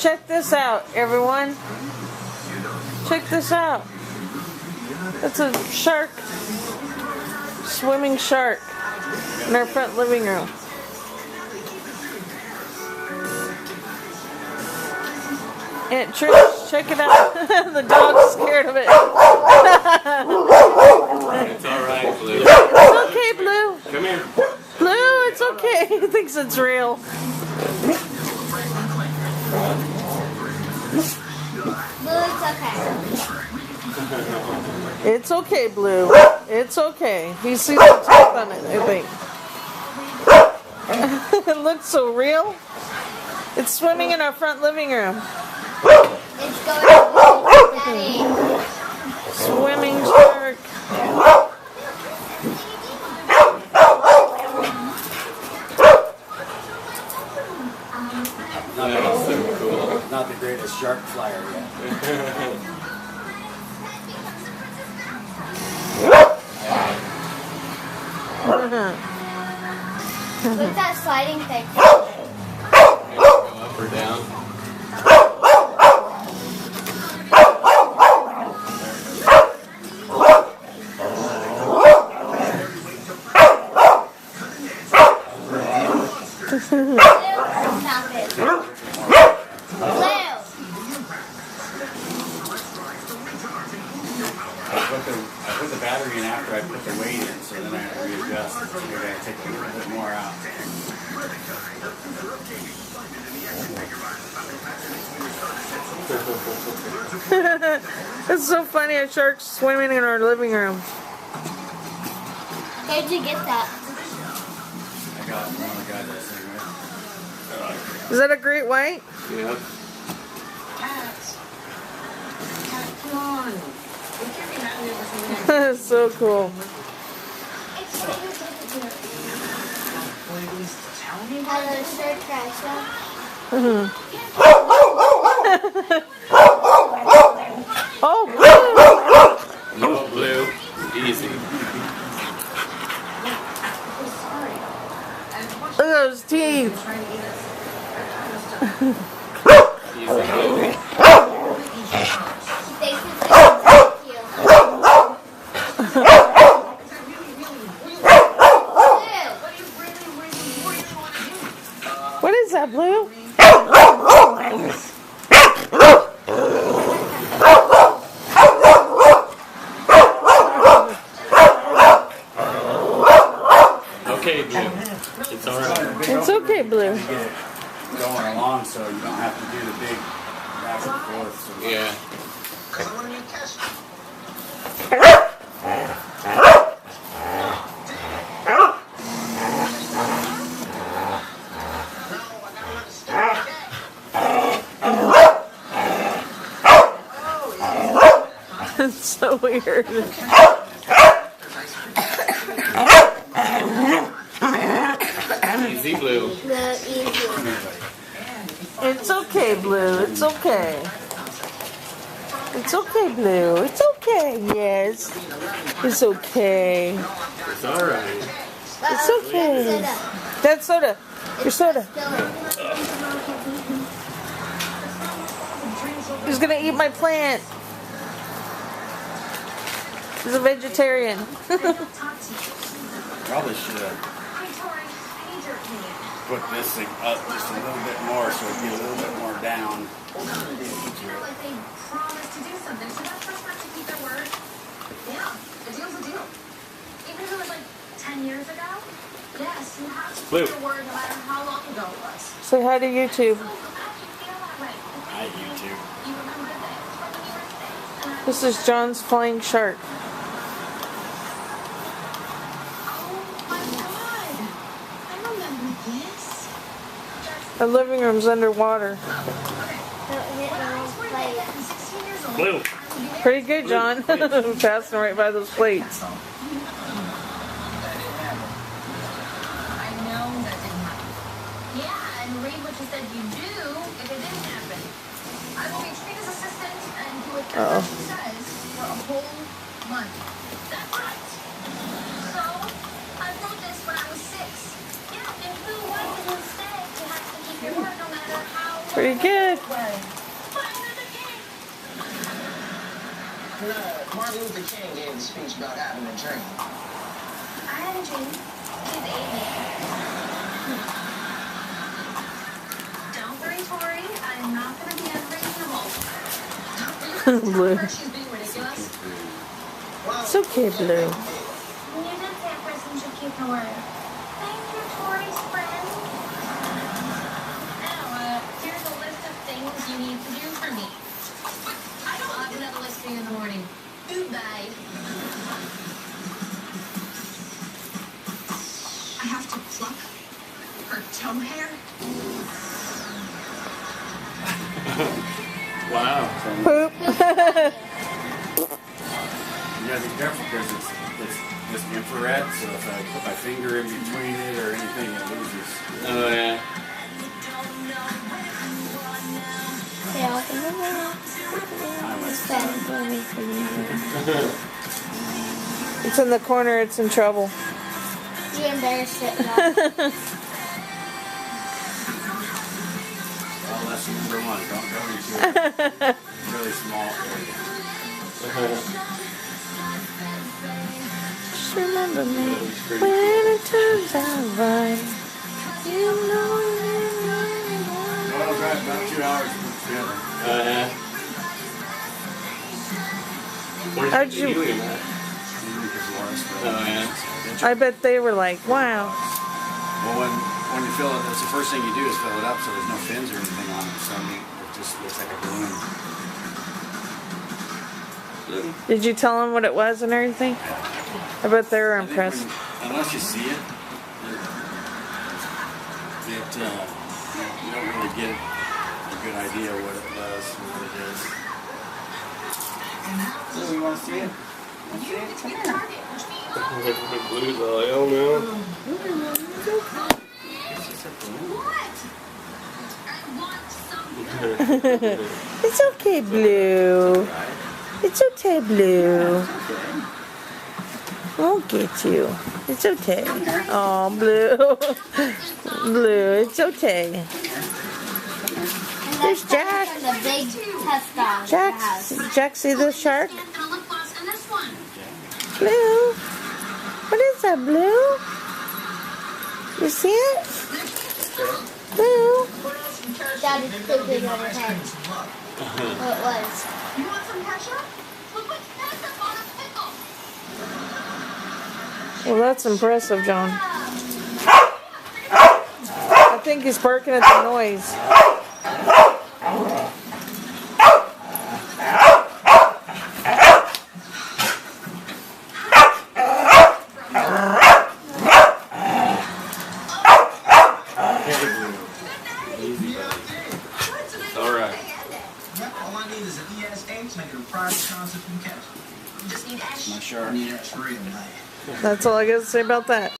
check this out, everyone. Check this out. It's a shark, swimming shark, in our front living room. Aunt Trish, check it out. The dog's scared of it. It's alright, Blue. It's okay, Blue. Come here. Blue, it's okay. He thinks it's real. Blue, it's okay. It's okay, Blue. It's okay. He sees the tape on it, I think. It looks so real. It's swimming in our front living room. It's going to Daddy. Swimming shark. That's so cool. Not the greatest shark flyer yet. What's that sliding thing? Go up or down. Blue, stop it. Blue. I put the battery in after I put the weight in, so then I have to readjust. So maybe I take a little bit more out. It's so funny, a shark's swimming in our living room. Where'd you get that? I got one of the guys that sing Is that a great white? Yep. Come on. We can't be happy with something. That's so cool. How the shirt crash up? Oh, No, Blue. Easy. look at those teeth. Easy, Blue. Thank you. What is that, Blue? Okay, Blue. It's alright. It's okay, Blue. to get it going along so you don't have to do the big back and forth. So Yeah. It's so weird. Easy, Blue. Blue, easy. It's okay, Blue. It's okay. It's okay, Blue. It's okay. Yes. It's okay. It's alright. It's okay. That's soda. Your soda. He's gonna eat my plant. He's a vegetarian. probably should have put this thing up just a little bit more so it'd be a little bit more down. Like they promised to do something. So that person has to keep their word. Yeah, a deal's a deal. Even if it was like 10 years ago, yes, you have to Blue. keep your word no matter how long ago it was. Say hi to YouTube. So how'd you feel that way? Hi, YouTube. You remember things from when you were six, and I This is John's flying shark. oh my god, I remember this. Our living room's underwater. Don't hit the wrong place. 16 years old. Blue. Pretty good, John. Passing right by those plates. I know that didn't happen. Yeah, and read what you said you do if it didn't happen. I will be Trina's assistant and do whatever she says for a whole month. That's right. So, I wrote this when I was 6. Yeah, and who wouldn't stay? You have to keep your word no matter how Pretty good. Martin Luther King gave a speech about having a dream. I had a dream. He's 8. Don't worry, Tori. I'm not going to be unreasonable. Blue. She's being ridiculous. It's okay, Blue. When you did say a person should keep her word. Thank you, Tori's friend. Now, here's a list of things you need to do for me. I'll have another list for you in the morning. Goodbye. I have to pluck her toe hair. Wow. Poop. You gotta be careful because it's infrared, so if I put my finger in between it or anything, it loses. Oh yeah. It's in the corner. It's in trouble. You embarrassed it. Well, lesson number 1, don't go into a really small area. Just remember me when it turns out right. You know. Well, I'll drive about 2 hours to put together. Yeah. Where's How'd the you- helium at? Oh yeah. I bet they were like, wow. Well, when you fill it, that's the first thing you do is fill it up so there's no fins or anything on it. So it just looks like a balloon. Did you tell them what it was and everything? I bet they were I think impressed. unless you see it, you don't really get a good idea what it does and what it is. So you want to see it? Blue's all hell no. It's okay, Blue. It's okay, Blue. I'll get you. It's okay. Oh, Blue. Blue, it's okay. There's Jack. The big tough dog. Jack, see the shark? And a lip gloss and this one. Blue. What is that, Blue? You see it? Blue. Daddy's pooping on her head. What it was. You want some ketchup? Look what's ketchup on a pickle. Well, that's impressive, John. I think he's barking at the noise. Alright. All I need is an ESH negative private concept from ketchup. Just need ash. My shark. Need X-ray tonight. That's all I got to say about that.